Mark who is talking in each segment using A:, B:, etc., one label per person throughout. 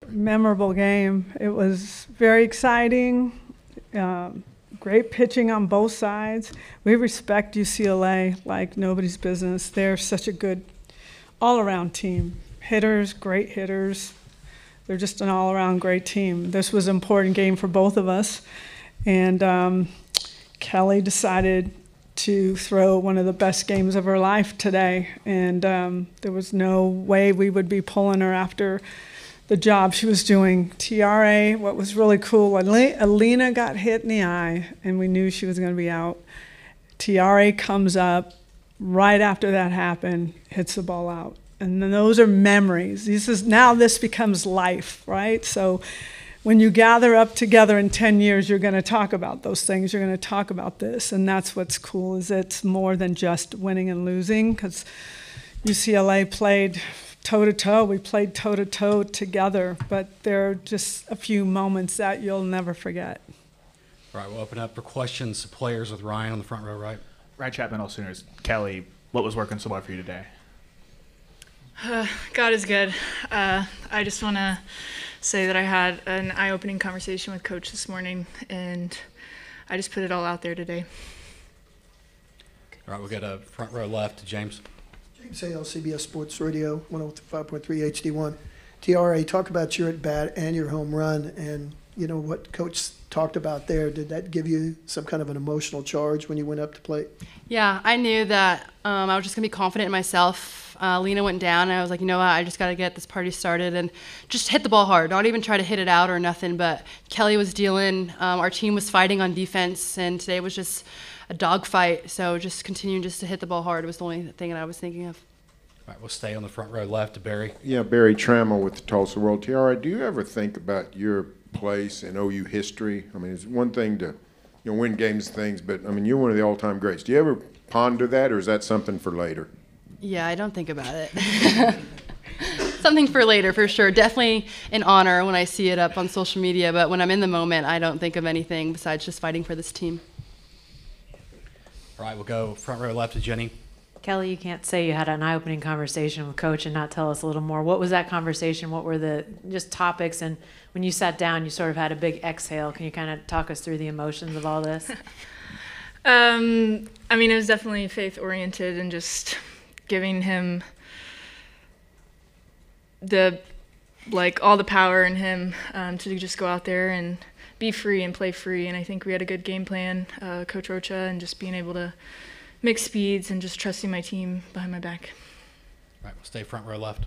A: Memorable game. It was very exciting. Great pitching on both sides. We respect UCLA like nobody's business. They're such a good all-around team. Hitters, great hitters. They're just an all-around great team. This was an important game for both of us. And Kelly decided to throw one of the best games of her life today. And there was no way we would be pulling her after the job she was doing. Tiarre, what was really cool, Alina got hit in the eye, and we knew she was going to be out. Tiarre comes up right after that happened, hits the ball out. And then those are memories. Now this becomes life, right? So when you gather up together in 10 years, you're going to talk about those things. You're going to talk about this. And that's what's cool, is it's more than just winning and losing, because UCLA played toe-to-toe. We played toe-to-toe together, but there are just a few moments that you'll never forget.
B: All right, we'll open up for questions to players with Ryan on the front row, right?
C: Ryan Chapman, All Sooners. Kelly, what was working so well for you today?
D: God is good. I just want to say that I had an eye-opening conversation with Coach this morning, and I just put it all out there today.
B: All right, we'll get a front row left to James.
E: James Hale, CBS Sports Radio, 105.3 HD1. Tiarre, talk about your at-bat and your home run, and you know what Coach talked about there. Did that give you some kind of an emotional charge when you went up to plate?
F: Yeah, I knew that I was just going to be confident in myself. Lena went down, and I was like, you know what, I just got to get this party started and just hit the ball hard. Don't even try to hit it out or nothing, but Kelly was dealing. Our team was fighting on defense, and today was just a dogfight. So just continuing just to hit the ball hard was the only thing that I was thinking of.
B: All right, we'll stay on the front row left to Barry.
G: Yeah, Barry Trammell with the Tulsa World. Tiarre, do you ever think about your place in OU history? I mean, it's one thing to win games and things, but I mean, you're one of the all-time greats. Do you ever ponder that, or is that something for later?
F: Yeah, I don't think about it. Something for later, for sure. Definitely an honor when I see it up on social media, but when I'm in the moment, I don't think of anything besides just fighting for this team.
B: All right, we'll go front row left to Jenny.
H: Kelly, you can't say you had an eye-opening conversation with Coach and not tell us a little more. What was that conversation? What were the just topics? And when you sat down, you sort of had a big exhale. Can you kind of talk us through the emotions of all this?
D: I mean, it was definitely faith-oriented and just giving him all the power in him to just go out there and be free and play free. And I think we had a good game plan, Coach Rocha, and just being able to mix speeds and just trusting my team behind my back.
B: All right, we'll stay front row left.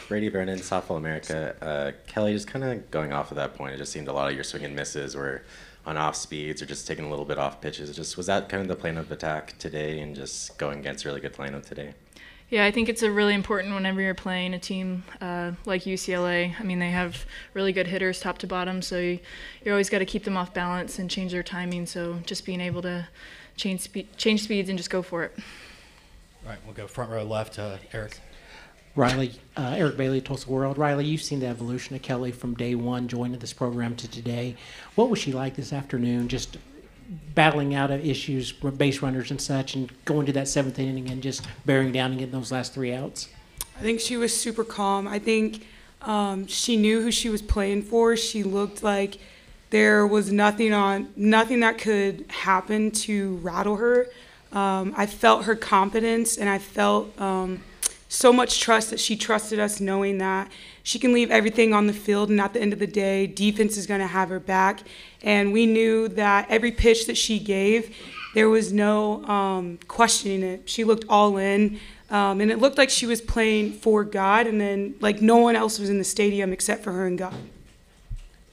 I: Brady Vernon, Softball America. Kelly, just kind of going off of that point, it just seemed a lot of your swing and misses were on off speeds or just taking a little bit off pitches. Was that kind of the plan of attack today and just going against a really good lineup today?
D: Yeah, I think it's a really important whenever you're playing a team like UCLA. I mean, they have really good hitters top to bottom, so you always got to keep them off balance and change their timing. So just being able to change speeds and just go for it.
B: All right, we'll go front row left to Eric.
J: Rylie, Eric Bailey, Tulsa World. Rylie, you've seen the evolution of Kelly from day one joining this program to today. What was she like this afternoon, just battling out of issues, base runners and such, and going to that seventh inning and just bearing down and getting those last 3 outs?
K: I think she was super calm. I think she knew who she was playing for. She looked like there was nothing that could happen to rattle her. I felt her confidence, and I felt so much trust that she trusted us, knowing that she can leave everything on the field, and at the end of the day, defense is going to have her back. And we knew that every pitch that she gave, there was no questioning it. She looked all in, and it looked like she was playing for God, and then like no one else was in the stadium except for her and God.
B: All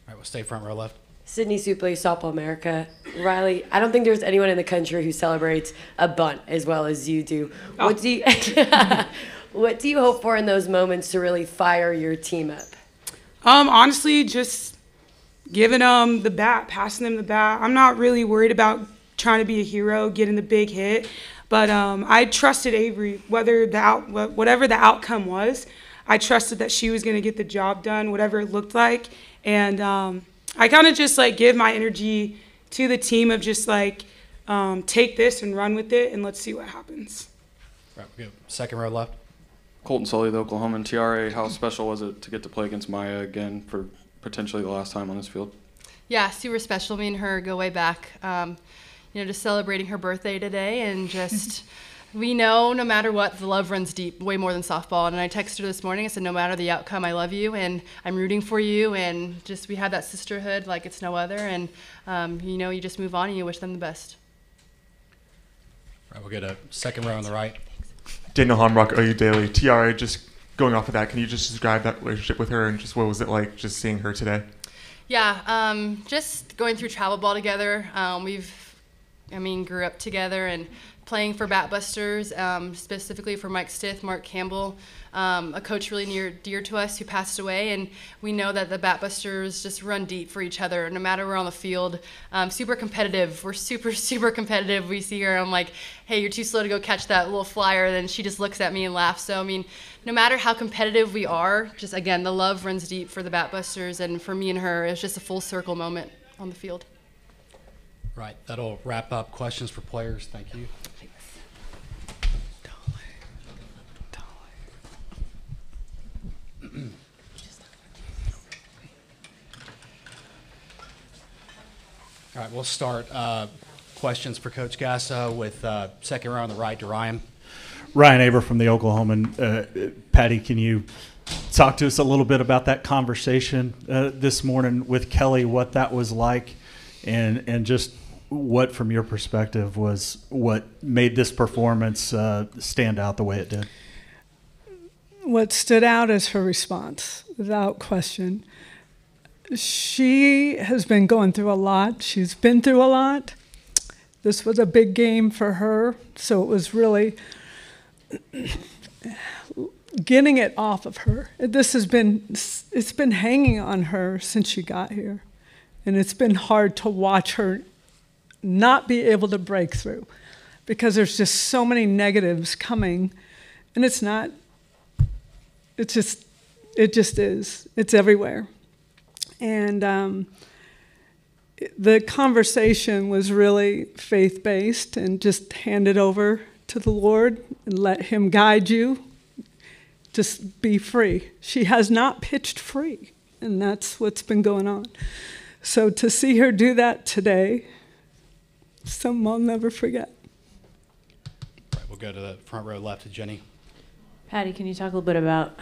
B: right, we'll stay front row left.
L: Sydney Supley, Softball America. Rylie, I don't think there's anyone in the country who celebrates a bunt as well as you do. Oh. What do you hope for in those moments to really fire your team up?
K: Honestly, just giving them the bat, passing them the bat. I'm not really worried about trying to be a hero, getting the big hit, but I trusted Avery, whatever the outcome was. I trusted that she was going to get the job done, whatever it looked like, and I kind of just give my energy to the team of just take this and run with it, and let's see what happens.
B: Right, we go second row left.
M: Colton Sully, the Oklahoman. Tiarre, how special was it to get to play against Maya again for potentially the last time on this field?
F: Yeah, super special. Me and her go way back. Just celebrating her birthday today, and just we know no matter what, the love runs deep, way more than softball. And I texted her this morning. I said, no matter the outcome, I love you, and I'm rooting for you. And just we have that sisterhood like it's no other. And you just move on and you wish them the best.
B: All right, we'll get a second row on the right.
N: Daniel Homrock, OU Daily. Tiarre, just going off of that, can you just describe that relationship with her and just what was it like just seeing her today?
F: Yeah, just going through travel ball together. Grew up together and playing for Batbusters, specifically for Mike Stith, Mark Campbell, a coach really near dear to us who passed away. And we know that the Batbusters just run deep for each other, no matter where on the field. Super competitive. We're super, super competitive. We see her, I'm like, hey, you're too slow to go catch that little flyer. Then she just looks at me and laughs. So, no matter how competitive we are, just again, the love runs deep for the Batbusters. And for me and her, it was just a full circle moment on the field.
B: Right, that'll wrap up questions for players. Thank you. All right, we'll start questions for Coach Gasso with second row on the right to Ryan.
O: Ryan Aber from the Oklahoman. Patty, can you talk to us a little bit about that conversation this morning with Kelly, what that was like, and just what, from your perspective, was what made this performance stand out the way it did?
A: What stood out is her response, without question. She has been going through a lot. She's been through a lot. This was a big game for her, so it was really getting it off of her. It's been hanging on her since she got here, and it's been hard to watch her not be able to break through because there's just so many negatives coming, and it just is. It's everywhere. And the conversation was really faith-based, and just hand it over to the Lord and let him guide you. Just be free. She has not pitched free, and that's what's been going on. So to see her do that today, something I'll never forget.
B: All right, we'll go to the front row left to Jenny.
H: Patty, can you talk a little bit about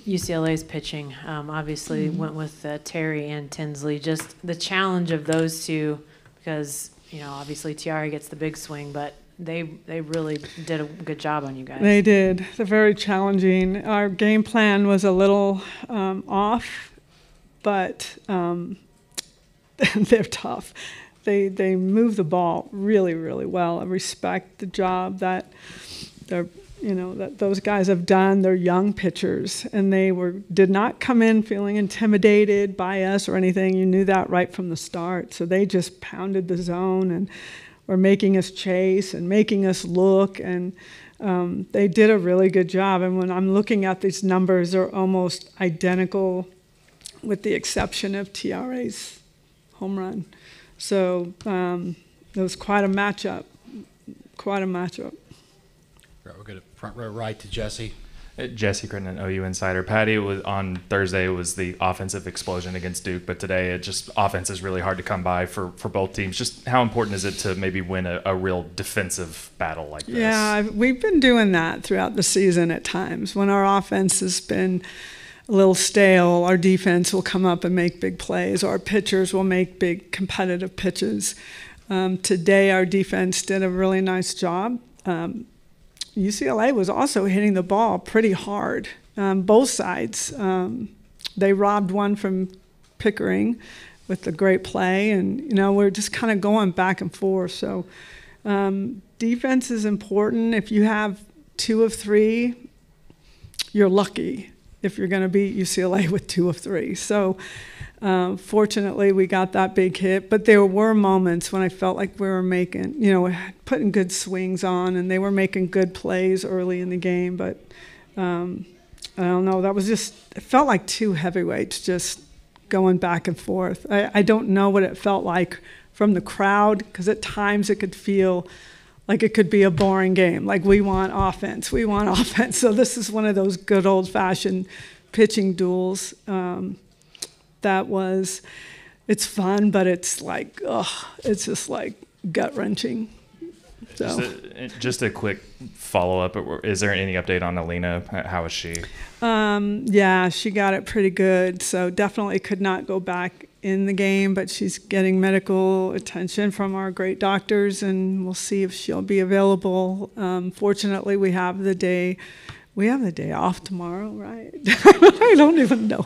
H: UCLA's pitching? Obviously went with Terry and Tinsley. Just the challenge of those two, because obviously Tiarre gets the big swing, but they really did a good job on you guys.
A: They did. They're very challenging. Our game plan was a little off, but they're tough. They move the ball really, really well. I respect the job that that those guys have done. They're young pitchers, and they did not come in feeling intimidated by us or anything. You knew that right from the start. So they just pounded the zone and were making us chase and making us look, and they did a really good job. And when I'm looking at these numbers, they're almost identical with the exception of Tiarre's home run. So it was quite a matchup.
B: Right, we'll go to front row right to Jesse.
C: Jesse Crittenden, OU Insider. Patty, on Thursday it was the offensive explosion against Duke, but today offense is really hard to come by for both teams. Just how important is it to maybe win a real defensive battle like this?
A: Yeah, we've been doing that throughout the season at times. When our offense has been a little stale, our defense will come up and make big plays. Our pitchers will make big competitive pitches. Today our defense did a really nice job. UCLA was also hitting the ball pretty hard, both sides. They robbed one from Pickering with the great play, and we're just kind of going back and forth. So defense is important. If you have 2 of 3, you're lucky if you're going to beat UCLA with 2 of 3. So fortunately, we got that big hit, but there were moments when I felt like we were making, putting good swings on, and they were making good plays early in the game. But I don't know, it felt like 2 heavyweights just going back and forth. I don't know what it felt like from the crowd, because at times it could feel like it could be a boring game. Like we want offense. So this is one of those good old-fashioned pitching duels. It's fun, but it's like, it's just like gut-wrenching. So.
C: Just a quick follow-up. Is there any update on Alina? How is she?
A: Yeah, she got it pretty good. So definitely could not go back in the game, but she's getting medical attention from our great doctors, and we'll see if she'll be available. Fortunately, we have the day off tomorrow, right? I don't even know.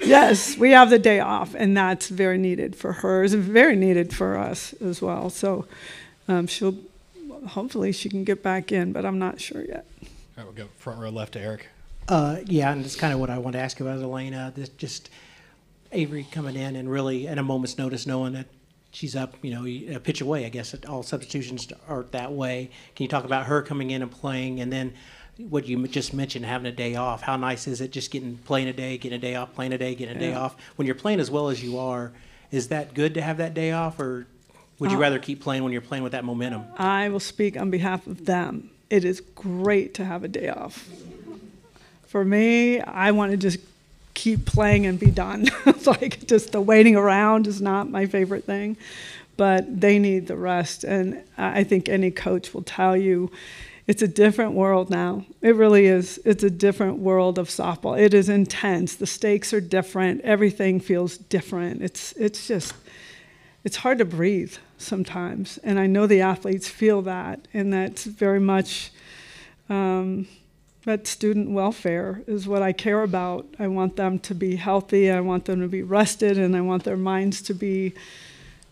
A: Yes, we have the day off, and that's very needed for her. It's very needed for us as well. So hopefully she can get back in, but I'm not sure yet.
B: All right, we'll go front row left to Eric.
J: Yeah, and that's kind of what I want to ask about Elena. Just Avery coming in and really at a moment's notice knowing that she's up, a pitch away. I guess all substitutions aren't that way. Can you talk about her coming in and playing, and then what you just mentioned, having a day off? How nice is it just playing a day, getting a day off, playing a day, getting a day off? When you're playing as well as you are, is that good to have that day off, or would you rather keep playing when you're playing with that momentum?
A: I will speak on behalf of them. It is great to have a day off. For me, I want to just keep playing and be done. Like just the waiting around is not my favorite thing, but they need the rest. And I think any coach will tell you it's a different world now. It really is. It's a different world of softball. It is intense. The stakes are different. Everything feels different. It's hard to breathe sometimes. And I know the athletes feel that, and that's very much that student welfare is what I care about. I want them to be healthy. I want them to be rested, and I want their minds to be,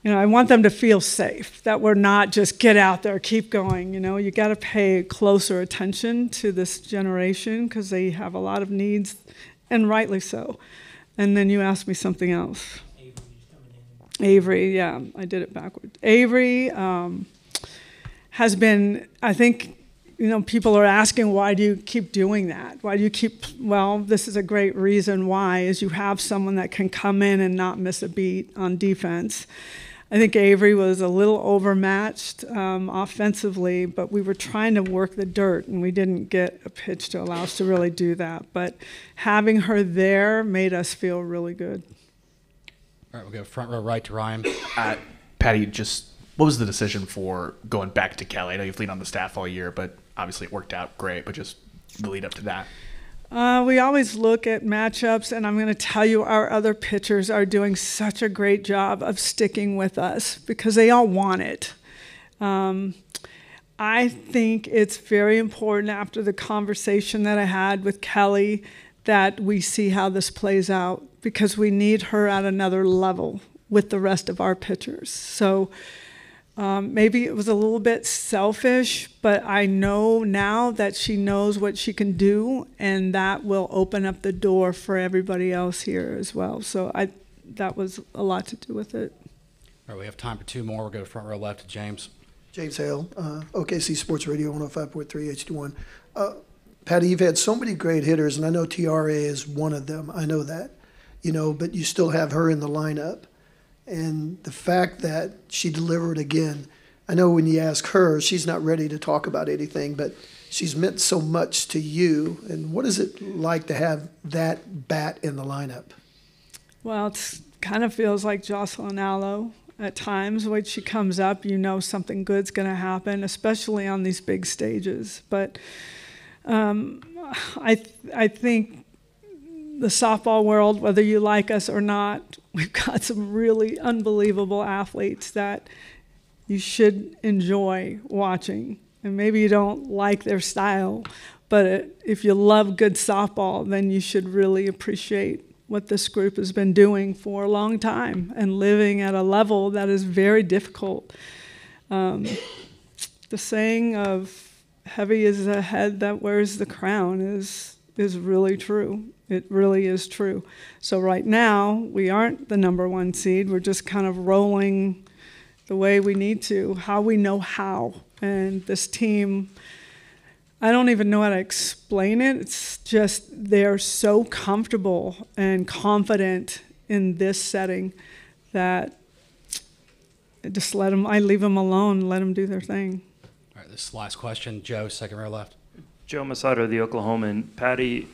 A: I want them to feel safe, that we're not just get out there, keep going. You got to pay closer attention to this generation because they have a lot of needs, and rightly so. And then you asked me something else. Avery, yeah, I did it backwards. Avery has been, I think, people are asking, why do you keep doing that? Why do you well, this is a great reason why, is you have someone that can come in and not miss a beat on defense. I think Avery was a little overmatched offensively, but we were trying to work the dirt, and we didn't get a pitch to allow us to really do that. But having her there made us feel really good.
B: All right, we'll go front row right to Ryan.
P: Patty, what was the decision for going back to Kelly? I know you've leaned on the staff all year, but obviously it worked out great, but just the lead up to that.
A: We always look at matchups, and I'm going to tell you our other pitchers are doing such a great job of sticking with us because they all want it. I think it's very important after the conversation that I had with Kelly that we see how this plays out because we need her at another level with the rest of our pitchers. So maybe it was a little bit selfish, but I know now that she knows what she can do, and that will open up the door for everybody else here as well. So that was a lot to do with it.
B: All right, we have time for two more. We'll go to front row left to James.
E: James Hale, OKC Sports Radio 105.3 HD1. Patty, you've had so many great hitters, and I know Tiarre is one of them. I know that, but you still have her in the lineup. And the fact that she delivered again, I know when you ask her, she's not ready to talk about anything, but she's meant so much to you. And what is it like to have that bat in the lineup?
A: Well, it kind of feels like Jocelyn Allo at times. When she comes up, something good's going to happen, especially on these big stages. But I think the softball world, whether you like us or not, we've got some really unbelievable athletes that you should enjoy watching. And maybe you don't like their style, but if you love good softball, then you should really appreciate what this group has been doing for a long time and living at a level that is very difficult. The saying of heavy is the head that wears the crown is really true. It really is true. So right now, we aren't the number one seed. We're just kind of rolling the way we need to, how we know how. And this team, I don't even know how to explain it. It's just they're so comfortable and confident in this setting that I leave them alone, let them do their thing.
B: All right, this last question, Joe, second row left.
Q: Joe Masato, the Oklahoman. Patty,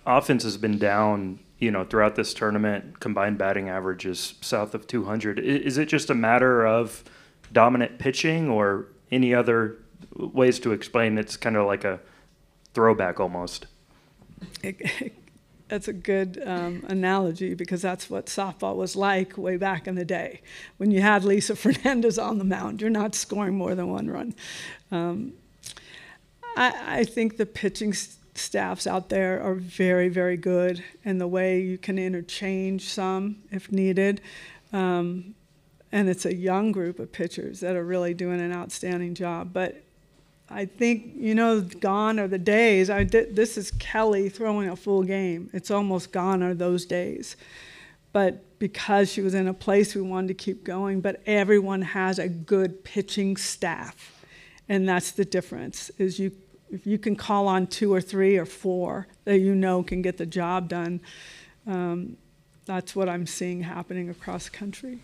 Q: offense has been down, throughout this tournament. Combined batting average is south of 200. Is it just a matter of dominant pitching, or any other ways to explain? It's kind of like a throwback almost.
A: That's a good analogy, because that's what softball was like way back in the day. When you had Lisa Fernandez on the mound, you're not scoring more than one run. I think the pitching staffs out there are very, very good, and the way you can interchange some if needed. And it's a young group of pitchers that are really doing an outstanding job. But I think, gone are the days. This is Kelly throwing a full game. It's almost gone are those days. But because she was in a place, we wanted to keep going. But everyone has a good pitching staff. And that's the difference, is if you can call on 2 or 3 or 4 that can get the job done, that's what I'm seeing happening across the country.